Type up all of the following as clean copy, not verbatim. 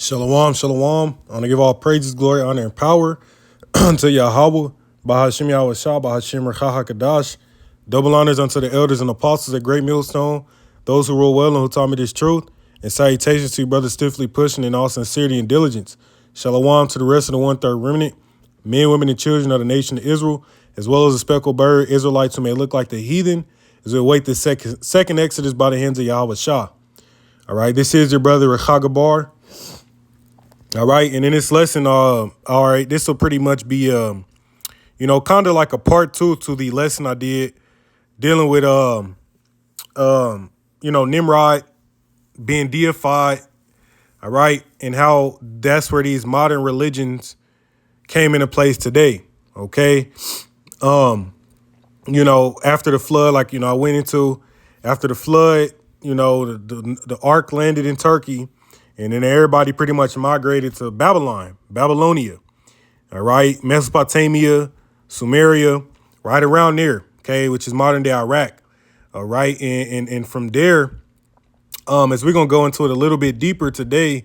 Shalom, shalom. I want to give all praises, glory, honor, and power unto Yahweh, Bahashim Yahweh Shah, Bahashim Rechaha Kadash. Double honors unto the elders and apostles at Great Millstone, those who rule well and who taught me this truth. And salutations to you, brothers stiffly pushing in all sincerity and diligence. Shalom to the rest of the one-third remnant, men, women, and children of the nation of Israel, as well as the speckled bird, Israelites who may look like the heathen, as we await the second Exodus by the hands of Yahweh Shah. All right, this is your brother Rechagabar. All right, and in this lesson, all right, this will pretty much be, kind of like a part two to the lesson I did dealing with, Nimrod being deified, all right, and how that's where these modern religions came into place today, okay? After the flood, I went into, after the flood, the ark landed in Turkey. And then everybody pretty much migrated to Babylonia, all right, Mesopotamia, Sumeria, right around there, okay, which is modern day Iraq, all right, and from there, as we're gonna go into it a little bit deeper today,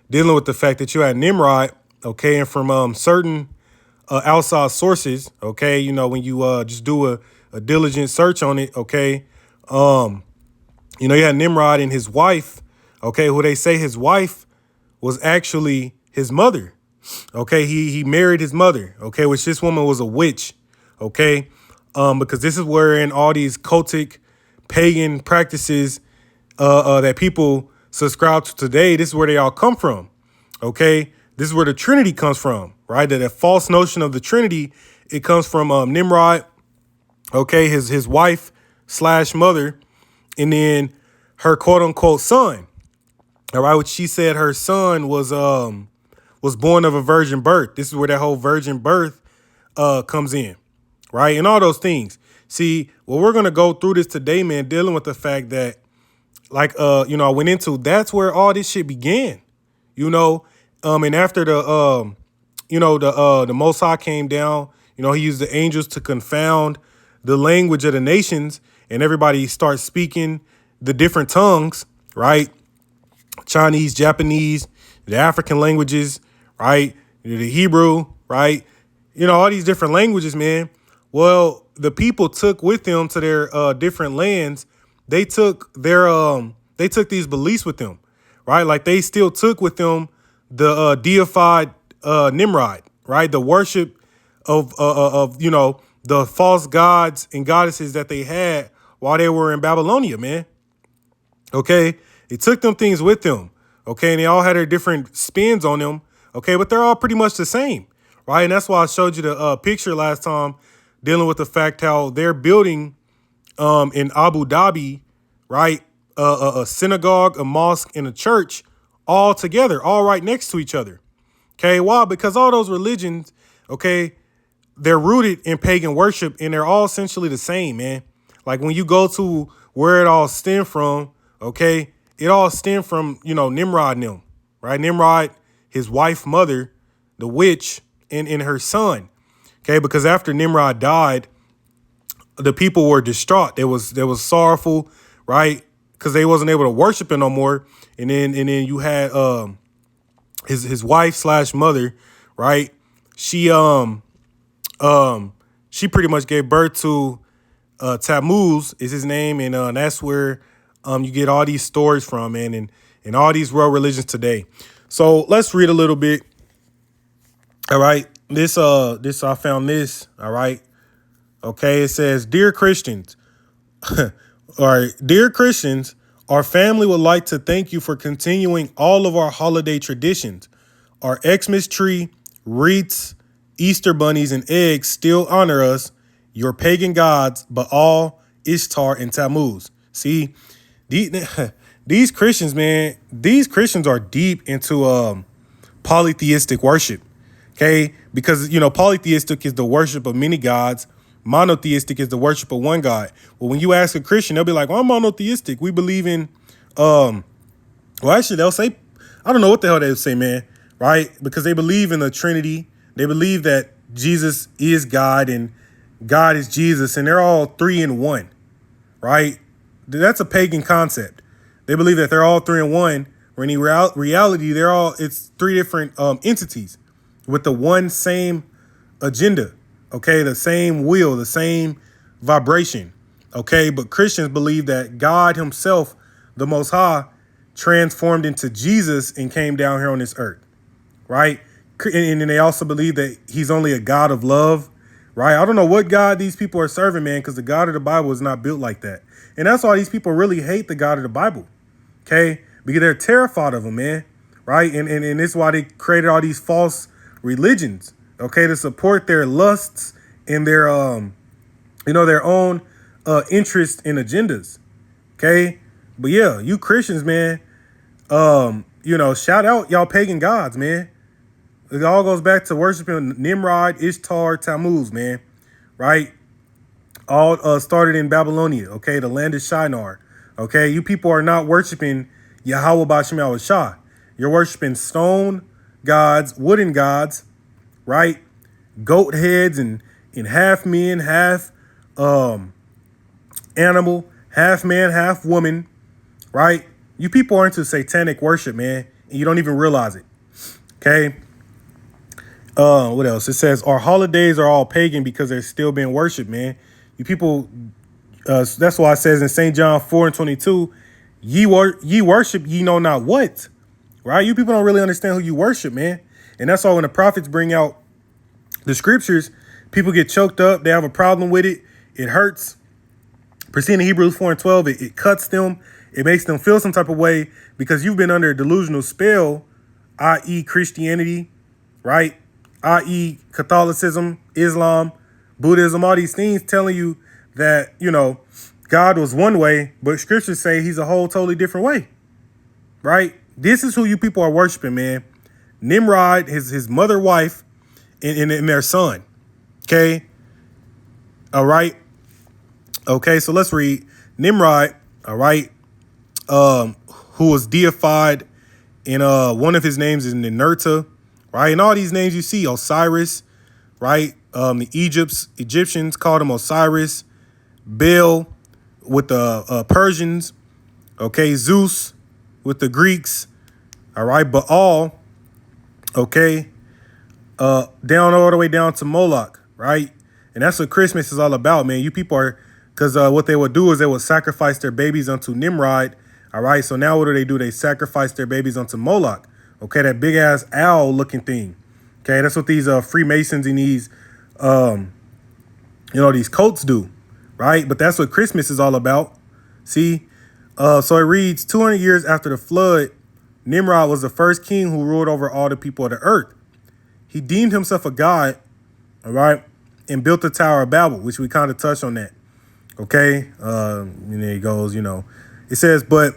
dealing with the fact that you had Nimrod, okay, and from certain outside sources, okay, when you just do a diligent search on it, okay, you had Nimrod and his wife. Okay, who they say his wife was actually his mother. Okay, he married his mother. Okay, which this woman was a witch. Okay, because this is where in all these cultic pagan practices that people subscribe to today, this is where they all come from. Okay, this is where the Trinity comes from, right? That false notion of the Trinity, it comes from Nimrod. Okay, his wife / mother, and then her quote unquote son. All right, which she said her son was born of a virgin birth. This is where that whole virgin birth comes in, right? And all those things. See, well, we're gonna go through this today, man, dealing with the fact that, I went into, that's where all this shit began, and after the Most High came down, he used the angels to confound the language of the nations, and everybody starts speaking the different tongues, right? Chinese, Japanese, the African languages, right? The Hebrew, right? All these different languages, man. Well, the people took with them to their different lands. They took these beliefs with them, right? Like they still took with them the deified Nimrod, right? The worship of the false gods and goddesses that they had while they were in Babylonia, man. Okay. They took them things with them, okay, and they all had their different spins on them, okay, but they're all pretty much the same, right? And that's why I showed you the picture last time dealing with the fact how they're building in Abu Dhabi, right, a synagogue, a mosque, and a church all together, all right next to each other, okay? Why? Because all those religions, okay, they're rooted in pagan worship, and they're all essentially the same, man. Like when you go to where it all stemmed from, okay, it all stemmed from, Nimrod and them, right? Nimrod, his wife, mother, the witch, and her son. Okay, because after Nimrod died, the people were distraught. They was sorrowful, right? Because they wasn't able to worship him no more. And then you had his wife / mother, right? She pretty much gave birth to Tammuz is his name, and that's where you get all these stories from, man, and all these world religions today. So let's read a little bit. All right. This I found this. All right. Okay. It says, Dear Christians, all right, dear Christians, our family would like to thank you for continuing all of our holiday traditions. Our Xmas tree, wreaths, Easter bunnies, and eggs still honor us, your pagan gods, Baal, Ishtar, and Tammuz. See, these Christians, man, these Christians are deep into polytheistic worship, okay? Because, polytheistic is the worship of many gods. Monotheistic is the worship of one God. Well, when you ask a Christian, they'll be like, well, I'm monotheistic. We believe in, they'll say, I don't know what the hell they'll say, man, right? Because they believe in the Trinity. They believe that Jesus is God and God is Jesus, and they're all three in one, right? That's a pagan concept. They believe that they're all three in one, When in reality, it's three different entities with the one same agenda. Okay, the same will, the same vibration. Okay, but Christians believe that God himself, the Most High, transformed into Jesus and came down here on this earth, right? And they also believe that he's only a God of love, right? I don't know what God these people are serving, man, because the God of the Bible is not built like that. And that's why these people really hate the God of the Bible, okay? Because they're terrified of him, man, right? And it's why they created all these false religions, okay, to support their lusts and their, their own interest and agendas, okay? But yeah, you Christians, man, shout out y'all pagan gods, man. It all goes back to worshiping Nimrod, Ishtar, Tammuz, man, right? All started in Babylonia, okay, the land of Shinar, okay? You people are not worshiping Yahweh B'Shem Yahweh Shah. You're worshiping stone gods, wooden gods, right? Goat heads and half men, half animal, half man, half woman, right? You people are into satanic worship, man, and you don't even realize it, okay? What else? It says our holidays are all pagan because they're still being worshipped, man. You people, that's why it says in St. John 4:22, ye worship ye know not what, right? You people don't really understand who you worship, man. And that's why when the prophets bring out the scriptures, people get choked up. They have a problem with it. It hurts. Proceeding Hebrews 4:12, it cuts them. It makes them feel some type of way because you've been under a delusional spell, i.e. Christianity, right? I.e. Catholicism, Islam, Buddhism, all these things telling you that, God was one way, but scriptures say he's a whole totally different way, right? This is who you people are worshiping, man. Nimrod, his mother, wife, and their son, okay? All right? Okay, so let's read. Nimrod, all right, who was deified, and one of his names is Ninurta, right? And all these names you see, Osiris, right? The Egyptians called him Osiris, Baal with the Persians, okay? Zeus with the Greeks, all right? Baal, okay? Down all the way down to Moloch, right? And that's what Christmas is all about, man. You people are, because what they would do is they would sacrifice their babies unto Nimrod, all right? So now what do? They sacrifice their babies unto Moloch, okay? That big-ass owl-looking thing, okay? That's what these Freemasons and these, these cults do, right? But that's what Christmas is all about, see? So it reads, 200 years after the flood, Nimrod was the first king who ruled over all the people of the earth. He deemed himself a god, all right, and built the Tower of Babel, which we kind of touched on that, okay? And there it goes, It says, but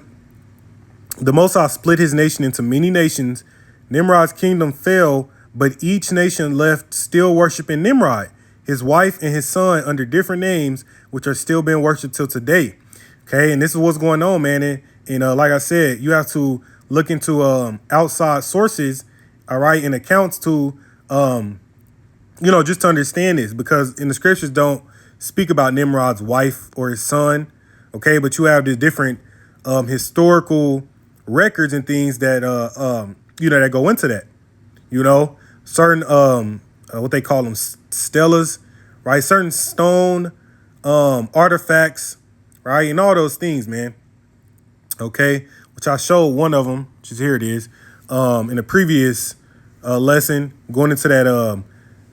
the Most High split his nation into many nations. Nimrod's kingdom fell, but each nation left still worshiping Nimrod, his wife and his son under different names, which are still being worshipped till today. Okay, and this is what's going on, man. And like I said, you have to look into outside sources, all right, and accounts to, just to understand this, because in the scriptures don't speak about Nimrod's wife or his son, okay, but you have the different historical records and things that that go into that, certain what they call them stelas, right? Certain stone artifacts, right? And all those things, man. Okay, which I showed one of them, which is here it is, in a previous lesson, going into that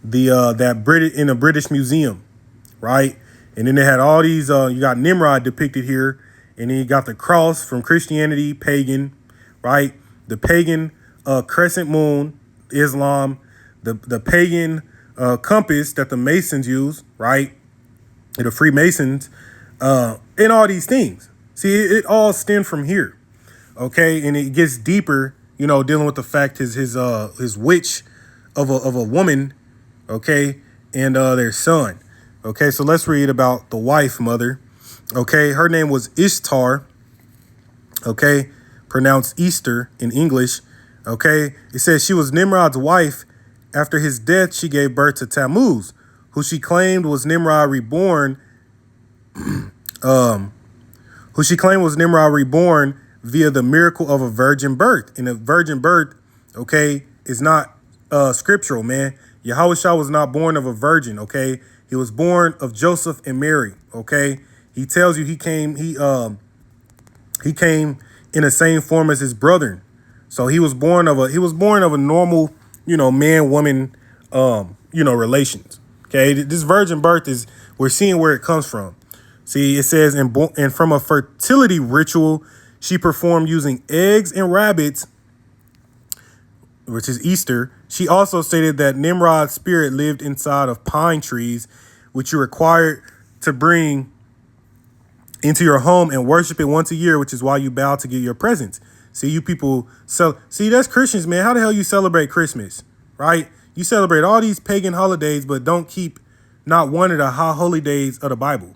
in a British museum, right? And then they had all these. You got Nimrod depicted here, and then you got the cross from Christianity, pagan, right? The pagan crescent moon, Islam, the pagan compass that the Masons use, right? And the Freemasons, and all these things. See, it all stemmed from here, okay? And it gets deeper, dealing with the fact his witch of a woman, okay, and their son. Okay, so let's read about the wife, mother. Okay, her name was Ishtar. Okay, pronounced Easter in English. Okay, it says she was Nimrod's wife. After his death, she gave birth to Tammuz, who she claimed was Nimrod reborn. via the miracle of a virgin birth. And a virgin birth, okay, is not scriptural, man. Yahushua was not born of a virgin, okay? He was born of Joseph and Mary, okay? He tells you he came in the same form as his brethren. So he was born of a normal, man, woman, relations. Okay. This virgin birth we're seeing where it comes from. See, it says, and from a fertility ritual she performed using eggs and rabbits, which is Easter. She also stated that Nimrod's spirit lived inside of pine trees, which you're required to bring into your home and worship it once a year, which is why you bow to get your presents. See, you people, that's Christians, man. How the hell you celebrate Christmas, right? You celebrate all these pagan holidays, but don't keep not one of the high holy days of the Bible.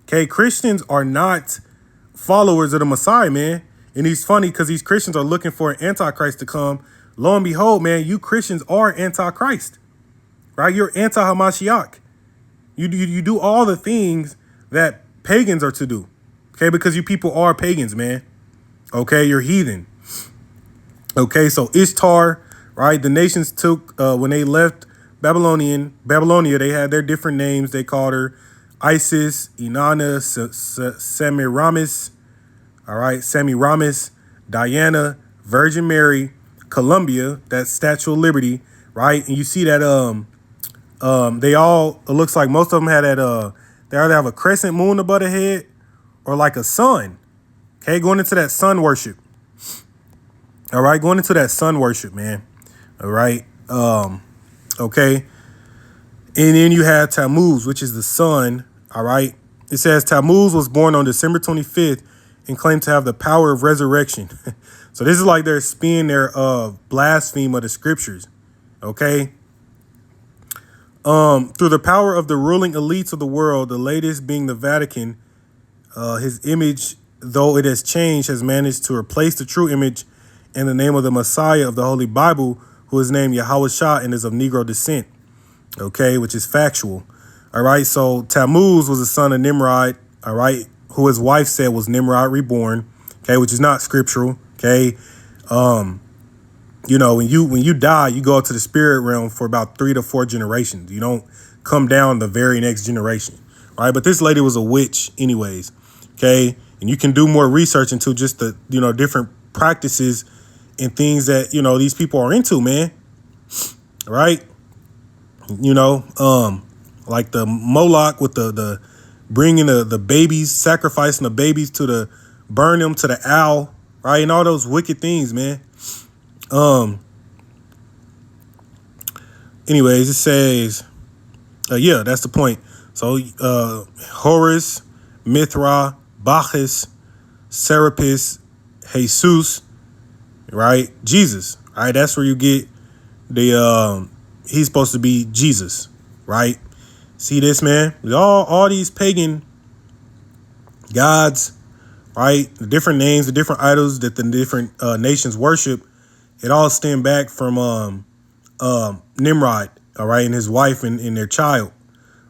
Okay, Christians are not followers of the Messiah, man. And it's funny because these Christians are looking for an antichrist to come. Lo and behold, man, you Christians are antichrist, right? You're anti-Hamashayach. You do all the things that pagans are to do, okay? Because you people are pagans, man. Okay, you're heathen. Okay, so Ishtar, right? The nations took, when they left Babylonia, they had their different names. They called her Isis, Inanna, Semiramis, all right, Semiramis, Diana, Virgin Mary, Columbia, that Statue of Liberty, right? And you see that they all, it looks like most of them had that they either have a crescent moon above the head or like a sun. Okay, going into that sun worship. All right, going into that sun worship, man. All right. Okay. And then you have Tammuz, which is the sun. All right. It says Tammuz was born on December 25th and claimed to have the power of resurrection. So this is like they're spinning their blaspheme of the scriptures. Okay. Through the power of the ruling elites of the world, the latest being the Vatican, his image, though it has changed, has managed to replace the true image and the name of the Messiah of the Holy Bible, who is named Yahushua and is of Negro descent. Okay, which is factual. All right, so Tammuz was the son of Nimrod, all right, who his wife said was Nimrod reborn, okay, which is not scriptural, okay. When you die, you go to the spirit realm for about 3 to 4 generations. You don't come down the very next generation, right? But this lady was a witch anyways, okay? And you can do more research into just the, different practices and things that, these people are into, man, right? Like the Moloch with the bringing the babies, sacrificing the babies burn them to the owl, right? And all those wicked things, man. Anyways, it says, that's the point. So, Horus, Mithra, Bacchus, Serapis, Jesus, right? Jesus, right? That's where you get he's supposed to be Jesus, right? See this, man? All these pagan gods, right? The different names, the different idols that the different nations worship, it all stem back from Nimrod, all right, and his wife and their child,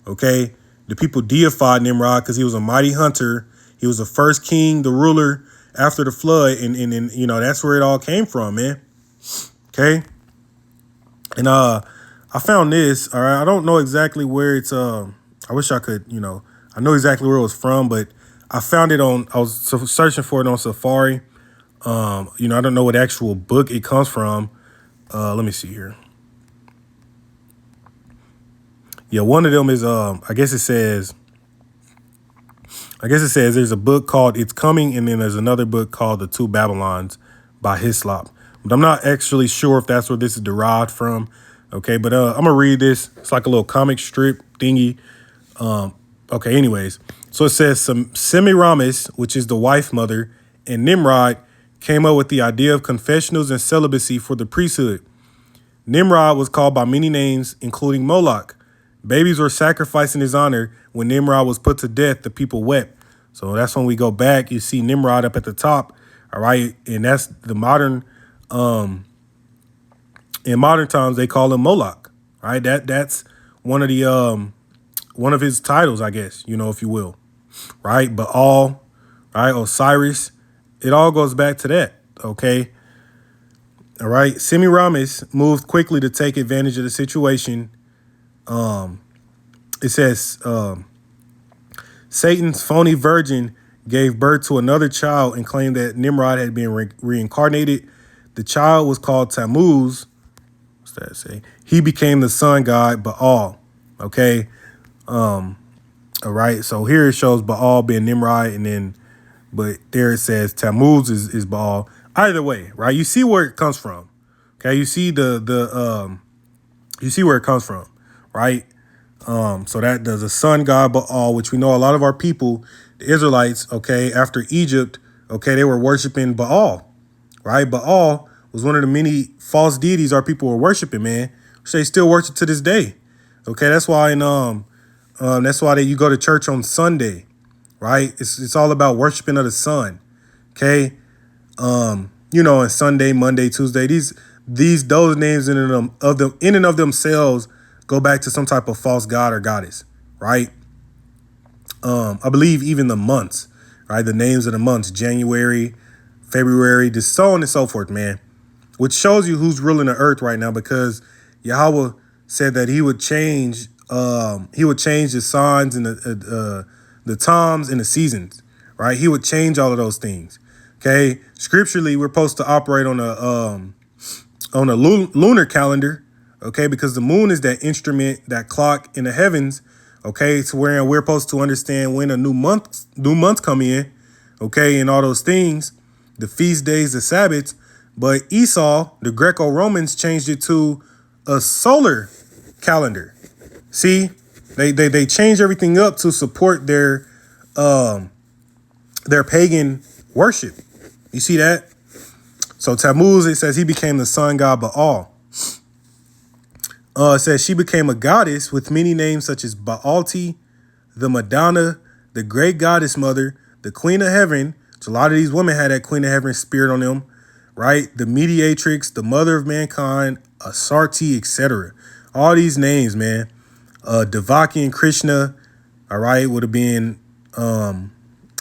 okay? The people deified Nimrod because he was a mighty hunter. He was the first king, the ruler after the flood, and that's where it all came from, man, okay? And I found this, all right? I don't know exactly where it's, I wish I could, I know exactly where it was from, but I found it I was searching for it on Safari. I don't know what actual book it comes from. Let me see here. Yeah, one of them is, I guess it says there's a book called It's Coming, and then there's another book called The Two Babylons by Hislop. But I'm not actually sure if that's where this is derived from. Okay, but I'm gonna read this. It's like a little comic strip thingy. Okay, anyways. So it says Semiramis, which is the wife mother, and Nimrod came up with the idea of confessionals and celibacy for the priesthood. Nimrod was called by many names, including Moloch. Babies were sacrificed in his honor. When Nimrod was put to death, the people wept. So that's when we go back. You see Nimrod up at the top. All right. And that's the modern, in modern times, they call him Moloch. All right. That's one of the, one of his titles, I guess, if you will. Right. Baal, right. Osiris, it all goes back to that. Okay. All right. Semiramis moved quickly to take advantage of the situation. It says Satan's phony virgin gave birth to another child and claimed that Nimrod had been reincarnated. The child was called Tammuz. What's that say? He became the sun god Baal. Okay. All right. So here it shows Baal being Nimrod, and then, but there it says Tammuz is Baal. Either way, right? You see where it comes from. Okay. You see you see where it comes from, right? So that there's a sun god Baal, which we know a lot of our people, the Israelites, okay, after Egypt, okay, they were worshiping Baal, right? Baal was one of the many false deities our people were worshiping, man, which they still worship to this day. Okay, that's why you go to church on Sunday, right? It's all about worshiping of the sun. Okay. And Sunday, Monday, Tuesday, those names in and of themselves go back to some type of false god or goddess, right? I believe even the months, right? The names of the months, January, February, just so on and so forth, man. Which shows you who's ruling the earth right now, because Yahweh said that he would change the signs and the times and the seasons, right? He would change all of those things. Okay. Scripturally, we're supposed to operate on a lunar calendar. Okay, because the moon is that instrument, that clock in the heavens. Okay, to where we're supposed to understand when a new month come in. Okay, and all those things, the feast days, the Sabbaths. But Esau, the Greco-Romans, changed it to a solar calendar. See, they changed everything up to support their pagan worship. You see that? So Tammuz, it says he became the sun god Baal. It says she became a goddess with many names such as Baalti, the Madonna, the great goddess mother, the queen of heaven. So a lot of these women had that queen of heaven spirit on them, right? The mediatrix, the mother of mankind, Asarti, etc. All these names, man. Devaki and Krishna, all right, would have been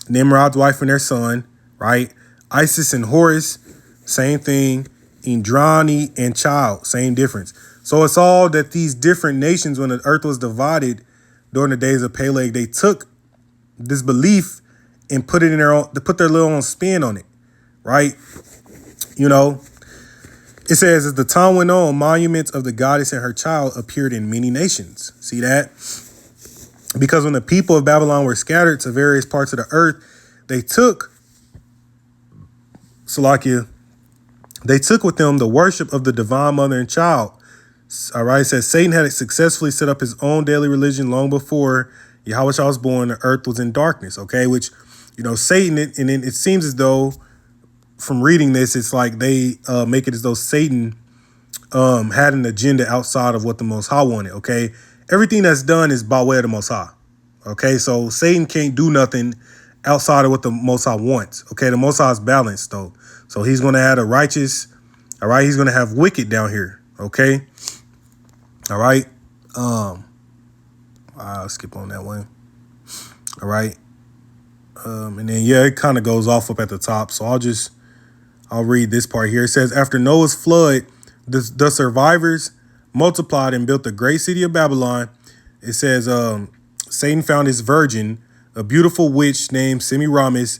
Nimrod's wife and their son, right? Isis and Horus, same thing. Indrani and child, same difference. So it's all that these different nations, when the earth was divided during the days of Peleg, they took this belief and put it in put their little own spin on it, right? It says, as the time went on, monuments of the goddess and her child appeared in many nations. See that? Because when the people of Babylon were scattered to various parts of the earth, they took with them the worship of the divine mother and child. All right, it says Satan had successfully set up his own daily religion long before Yahweh was born. The earth was in darkness. Okay, which, Satan, and it seems as though from reading this, it's like they make it as though Satan had an agenda outside of what the Most High wanted. Okay, everything that's done is by way of the Most High. Okay, so Satan can't do nothing outside of what the Most High wants. Okay, the Most High is balanced though, so he's going to have the righteous. All right, he's going to have wicked down here. Okay. All right. I'll skip on that one. All right. And then, it kind of goes off up at the top. So I'll read this part here. It says, after Noah's flood, the survivors multiplied and built the great city of Babylon. It says, Satan found his virgin, a beautiful witch named Semiramis.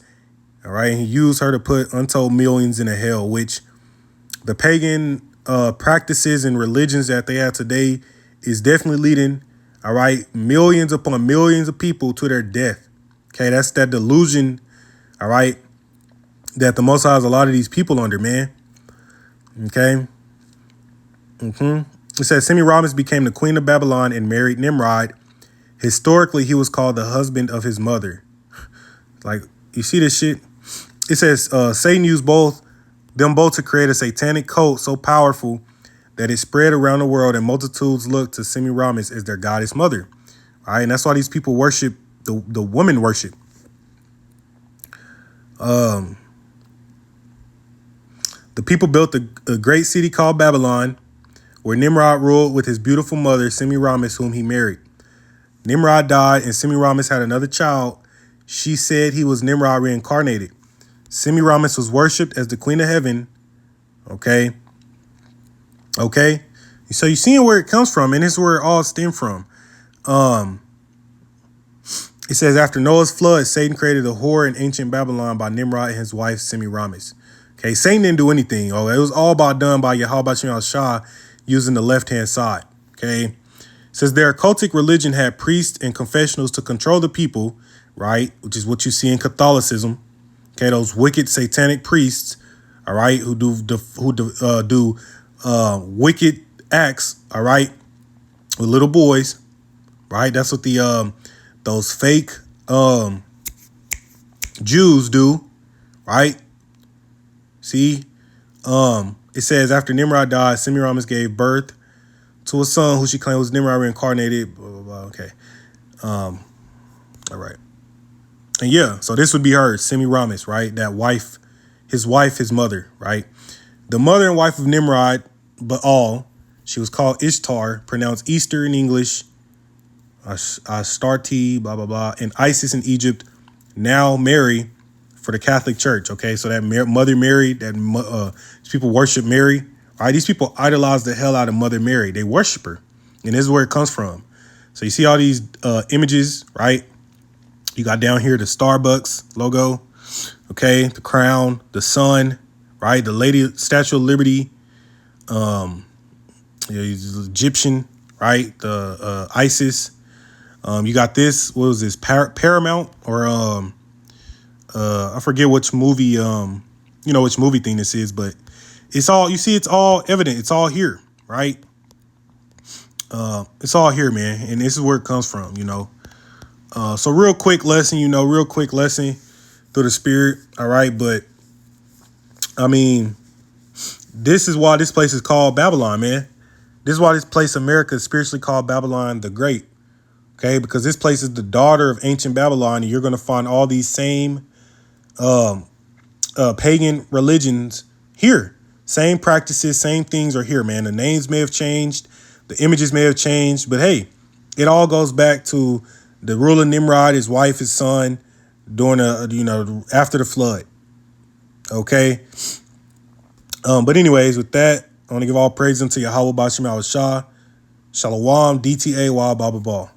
All right. And he used her to put untold millions in a hell, which the pagan practices and religions that they have today is definitely leading, all right, millions upon millions of people to their death. Okay, that's that delusion, all right, that the Most High has a lot of these people under, man. Okay. It says Semiramis became the queen of Babylon and married Nimrod. Historically, he was called the husband of his mother. Like, you see this shit? It says Satan used them both to create a satanic cult so powerful that it spread around the world, and multitudes looked to Semiramis as their goddess mother. All right, and that's why these people worship the woman worship. The people built a great city called Babylon, where Nimrod ruled with his beautiful mother Semiramis, whom he married. Nimrod died, and Semiramis had another child. She said he was Nimrod reincarnated. Semiramis was worshipped as the queen of heaven. Okay. Okay. So you're seeing where it comes from, and this is where it all stemmed from. It says, after Noah's flood, Satan created a whore in ancient Babylon by Nimrod and his wife Semiramis. Okay, Satan didn't do anything. Oh, it was all done by Hamashayach using the left-hand side. Okay. It says their occultic religion had priests and confessionals to control the people, right? Which is what you see in Catholicism. Okay, those wicked satanic priests, all right, who do wicked acts, all right, with little boys, right? That's what the those fake Jews do, right? See, it says after Nimrod died, Semiramis gave birth to a son who she claimed was Nimrod reincarnated. Blah, blah, blah. Okay, all right, and yeah, so this would be her, Semiramis, right? That wife, his mother, right? The mother and wife of Nimrod, she was called Ishtar, pronounced Easter in English, Astarte, blah, blah, blah, and Isis in Egypt, now Mary for the Catholic Church, okay? So that Mother Mary, these people worship Mary, all right? These people idolize the hell out of Mother Mary. They worship her, and this is where it comes from. So you see all these images, right? You got down here the Starbucks logo, okay? The crown, the sun, right? The Lady Statue of Liberty, Egyptian, right? The Isis. You got this. What was this? Paramount or I forget which movie. Which movie thing this is, but it's all you see. It's all evident. It's all here, right? It's all here, man, and this is where it comes from. So real quick lesson. Through the spirit. All right, but I mean, this is why this place is called Babylon, man. This is why this place, America, is spiritually called Babylon the Great. Okay, because this place is the daughter of ancient Babylon, and you're going to find all these same pagan religions here. Same practices, same things are here, man. The names may have changed, the images may have changed, but hey, it all goes back to the ruler Nimrod, his wife, his son, during after the flood. Okay. But anyways, with that, I want to give all praise unto Yahweh Bashim Al Shah. Shalom, DTA, Wa Baba Ball.